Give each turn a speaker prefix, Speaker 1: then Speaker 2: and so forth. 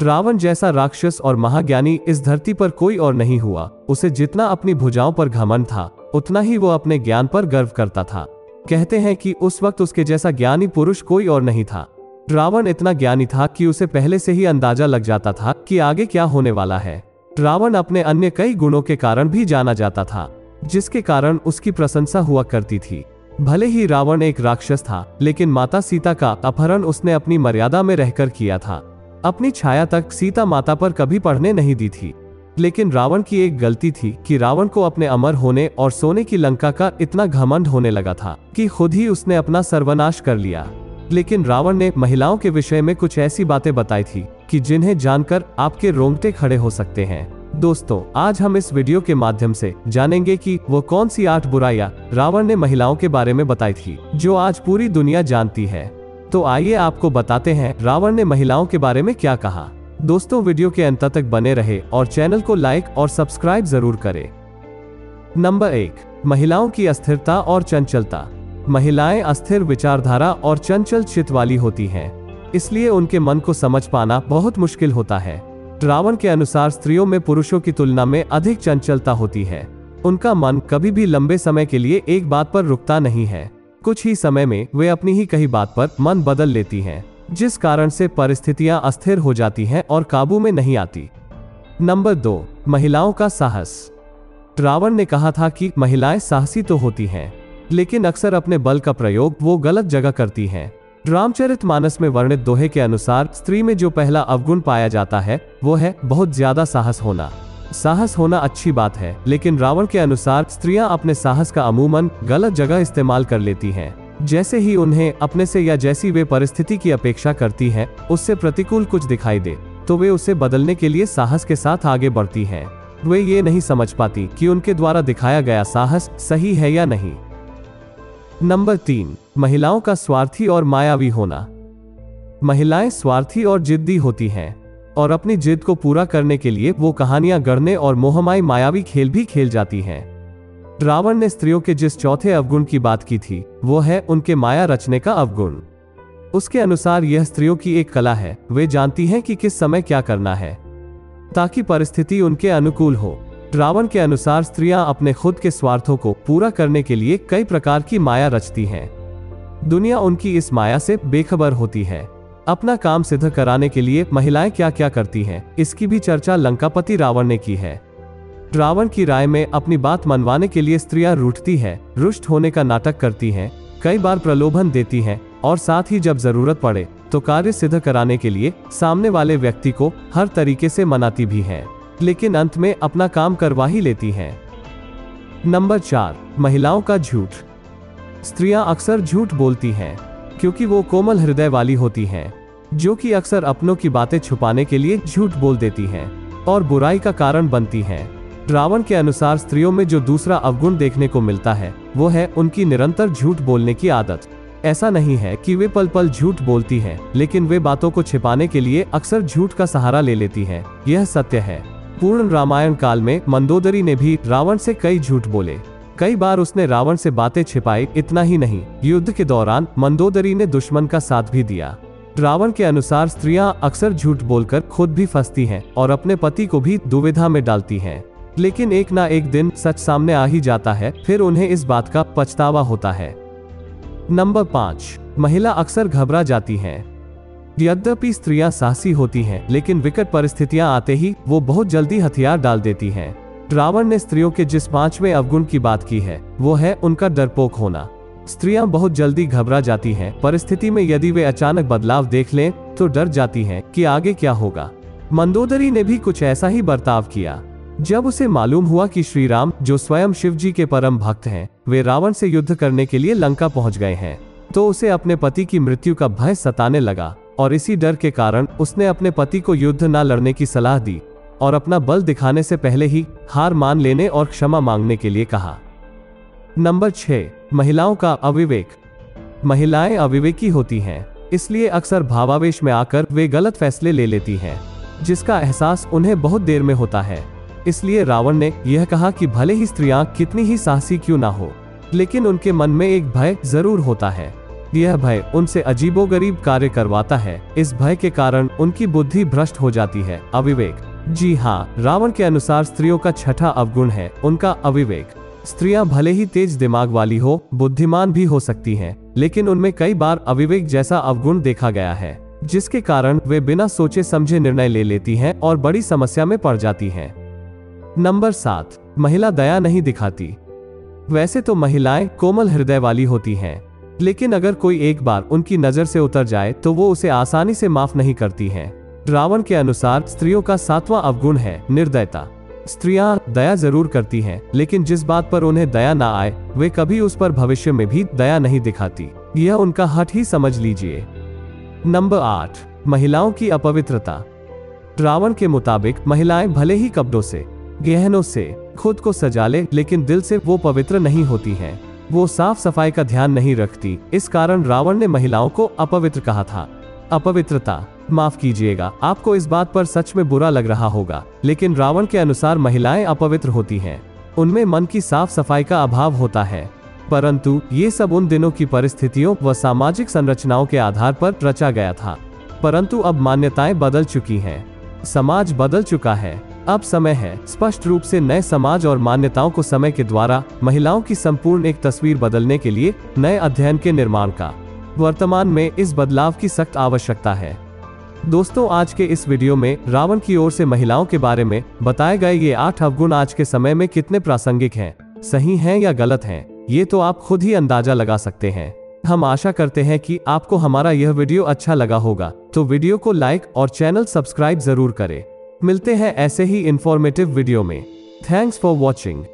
Speaker 1: रावण जैसा राक्षस और महाज्ञानी इस धरती पर कोई और नहीं हुआ। उसे जितना अपनी भुजाओं पर घमंड था, उतना ही वो अपने ज्ञान पर गर्व करता था। कहते हैं कि उस वक्त उसके जैसा ज्ञानी पुरुष कोई और नहीं था। रावण इतना ज्ञानी था कि उसे पहले से ही अंदाजा लग जाता था कि आगे क्या होने वाला है। रावण अपने अन्य कई गुणों के कारण भी जाना जाता था, जिसके कारण उसकी प्रशंसा हुआ करती थी। भले ही रावण एक राक्षस था, लेकिन माता सीता का अपहरण उसने अपनी मर्यादा में रहकर किया था। अपनी छाया तक सीता माता पर कभी पड़ने नहीं दी थी। लेकिन रावण की एक गलती थी कि रावण को अपने अमर होने और सोने की लंका का इतना घमंड होने लगा था कि खुद ही उसने अपना सर्वनाश कर लिया। लेकिन रावण ने महिलाओं के विषय में कुछ ऐसी बातें बताई थी कि जिन्हें जानकर आपके रोंगटे खड़े हो सकते हैं। दोस्तों, आज हम इस वीडियो के माध्यम से जानेंगे कि वो कौन सी 8 बुराइयां रावण ने महिलाओं के बारे में बताई थी, जो आज पूरी दुनिया जानती है। तो आइए आपको बताते हैं रावण ने महिलाओं के बारे में क्या कहा। दोस्तों, वीडियो के अंत तक बने रहे और चैनल को लाइक और सब्सक्राइब जरूर करें। नंबर 1, महिलाओं की अस्थिरता और चंचलता। महिलाएं अस्थिर विचारधारा और चंचल चित्त वाली होती हैं, इसलिए उनके मन को समझ पाना बहुत मुश्किल होता है। रावण के अनुसार स्त्रियों में पुरुषों की तुलना में अधिक चंचलता होती है। उनका मन कभी भी लंबे समय के लिए एक बात पर रुकता नहीं है। कुछ ही समय में वे अपनी ही कही बात पर मन बदल लेती हैं, जिस कारण से परिस्थितियां अस्थिर हो जाती हैं और काबू में नहीं आती। नंबर 2, महिलाओं का साहस। रावण ने कहा था कि महिलाएं साहसी तो होती हैं, लेकिन अक्सर अपने बल का प्रयोग वो गलत जगह करती हैं। रामचरितमानस में वर्णित दोहे के अनुसार स्त्री में जो पहला अवगुण पाया जाता है वो है बहुत ज्यादा साहस होना। साहस होना अच्छी बात है, लेकिन रावण के अनुसार स्त्रियां अपने साहस का अमूमन गलत जगह इस्तेमाल कर लेती हैं। जैसे ही उन्हें अपने से या जैसी वे परिस्थिति की अपेक्षा करती हैं उससे प्रतिकूल कुछ दिखाई दे तो वे उसे बदलने के लिए साहस के साथ आगे बढ़ती हैं। वे ये नहीं समझ पाती कि उनके द्वारा दिखाया गया साहस सही है या नहीं। नंबर 3, महिलाओं का स्वार्थी और मायावी होना। महिलाएं स्वार्थी और जिद्दी होती हैं और अपनी जिद को पूरा करने के लिए वो कहानियां गढ़ने और मोहमाई मायावी खेल भी खेल जाती हैं। रावण ने स्त्रियों के जिस चौथे अवगुण की बात की थी वो है उनके माया रचने का अवगुण। उसके अनुसार यह स्त्रियों की एक कला है। वे जानती हैं कि किस समय क्या करना है ताकि परिस्थिति उनके अनुकूल हो। रावण के अनुसार स्त्रियां अपने खुद के स्वार्थों को पूरा करने के लिए कई प्रकार की माया रचती हैं। दुनिया उनकी इस माया से बेखबर होती है। अपना काम सिद्ध कराने के लिए महिलाएं क्या क्या करती हैं, इसकी भी चर्चा लंकापति रावण ने की है। रावण की राय में अपनी बात मनवाने के लिए स्त्रियां रूठती है, रुष्ट होने का नाटक करती हैं, कई बार प्रलोभन देती हैं और साथ ही जब जरूरत पड़े तो कार्य सिद्ध कराने के लिए सामने वाले व्यक्ति को हर तरीके से मनाती भी हैं, लेकिन अंत में अपना काम करवा ही लेती हैं। नंबर 4, महिलाओं का झूठ। स्त्रियां अक्सर झूठ बोलती हैं क्योंकि वो कोमल हृदय वाली होती हैं, जो कि अक्सर अपनों की बातें छुपाने के लिए झूठ बोल देती हैं और बुराई का कारण बनती हैं। रावण के अनुसार स्त्रियों में जो दूसरा अवगुण देखने को मिलता है वो है उनकी निरंतर झूठ बोलने की आदत। ऐसा नहीं है कि वे पल पल झूठ बोलती हैं, लेकिन वे बातों को छिपाने के लिए अक्सर झूठ का सहारा ले लेती हैं। यह सत्य है। पूर्ण रामायण काल में मंदोदरी ने भी रावण से कई झूठ बोले। कई बार उसने रावण से बातें छिपाई। इतना ही नहीं, युद्ध के दौरान मंदोदरी ने दुश्मन का साथ भी दिया। रावण के अनुसार स्त्रियां अक्सर झूठ बोलकर खुद भी फंसती हैं और अपने पति को भी दुविधा में डालती हैं, लेकिन एक ना एक दिन सच सामने आ ही जाता है, फिर उन्हें इस बात का पछतावा होता है। नंबर 5, महिला अक्सर घबरा जाती हैं। यद्यपि स्त्रियां साहसी होती हैं, लेकिन विकट परिस्थितियां आते ही वो बहुत जल्दी हथियार डाल देती हैं। रावण ने स्त्रियों के जिस 5वें अवगुण की बात की है वो है उनका डरपोक होना। स्त्रियां बहुत जल्दी घबरा जाती हैं। परिस्थिति में यदि वे अचानक बदलाव देख लें तो डर जाती हैं कि आगे क्या होगा। मंदोदरी ने भी कुछ ऐसा ही बर्ताव किया। जब उसे मालूम हुआ कि श्री राम, जो स्वयं शिव जी के परम भक्त हैं, वे रावण से युद्ध करने के लिए लंका पहुंच गए हैं, तो उसे अपने पति की मृत्यु का भय सताने लगा और इसी डर के कारण उसने अपने पति को युद्ध न लड़ने की सलाह दी और अपना बल दिखाने से पहले ही हार मान लेने और क्षमा मांगने के लिए कहा। नंबर 6, महिलाओं का अविवेक। महिलाएं अविवेकी होती हैं, इसलिए अक्सर भावावेश में आकर वे गलत फैसले ले लेती हैं, जिसका एहसास उन्हें बहुत देर में होता है। इसलिए रावण ने यह कहा कि भले ही स्त्रियां कितनी ही साहसी क्यों ना हो, लेकिन उनके मन में एक भय जरूर होता है। यह भय उनसे अजीबोगरीब कार्य करवाता है। इस भय के कारण उनकी बुद्धि भ्रष्ट हो जाती है। अविवेक। जी हाँ, रावण के अनुसार स्त्रियों का छठा अवगुण है उनका अविवेक। स्त्रियां भले ही तेज दिमाग वाली हो, बुद्धिमान भी हो सकती हैं, लेकिन उनमें कई बार अविवेक जैसा अवगुण देखा गया है, जिसके कारण वे बिना सोचे समझे निर्णय ले लेती हैं और बड़ी समस्या में पड़ जाती हैं। नंबर 7, महिला दया नहीं दिखाती। वैसे तो महिलाएं कोमल हृदय वाली होती हैं, लेकिन अगर कोई एक बार उनकी नजर से उतर जाए तो वो उसे आसानी से माफ नहीं करती हैं। रावण के अनुसार स्त्रियों का 7वां अवगुण है निर्दयता। स्त्रियां दया जरूर करती हैं, लेकिन जिस बात पर उन्हें दया ना आए वे कभी उस पर भविष्य में भी दया नहीं दिखाती। यह उनका हठ ही समझ लीजिए। नंबर 8, महिलाओं की अपवित्रता। रावण के मुताबिक महिलाएं भले ही कपड़ों से, गहनों से खुद को सजा ले, लेकिन दिल से वो पवित्र नहीं होती हैं। वो साफ सफाई का ध्यान नहीं रखती। इस कारण रावण ने महिलाओं को अपवित्र कहा था। अपवित्रता, माफ कीजिएगा, आपको इस बात पर सच में बुरा लग रहा होगा, लेकिन रावण के अनुसार महिलाएं अपवित्र होती हैं। उनमें मन की साफ सफाई का अभाव होता है। परंतु ये सब उन दिनों की परिस्थितियों व सामाजिक संरचनाओं के आधार पर रचा गया था। परंतु अब मान्यताएं बदल चुकी हैं, समाज बदल चुका है। अब समय है स्पष्ट रूप से नए समाज और मान्यताओं को समय के द्वारा महिलाओं की संपूर्ण एक तस्वीर बदलने के लिए नए अध्ययन के निर्माण का वर्तमान में इस बदलाव की सख्त आवश्यकता है। दोस्तों, आज के इस वीडियो में रावण की ओर से महिलाओं के बारे में बताए गए ये 8 अवगुण आज के समय में कितने प्रासंगिक हैं, सही हैं या गलत हैं, ये तो आप खुद ही अंदाजा लगा सकते हैं। हम आशा करते हैं कि आपको हमारा यह वीडियो अच्छा लगा होगा, तो वीडियो को लाइक और चैनल सब्सक्राइब जरूर करें। मिलते हैं ऐसे ही इंफॉर्मेटिव वीडियो में। Thanks for watching.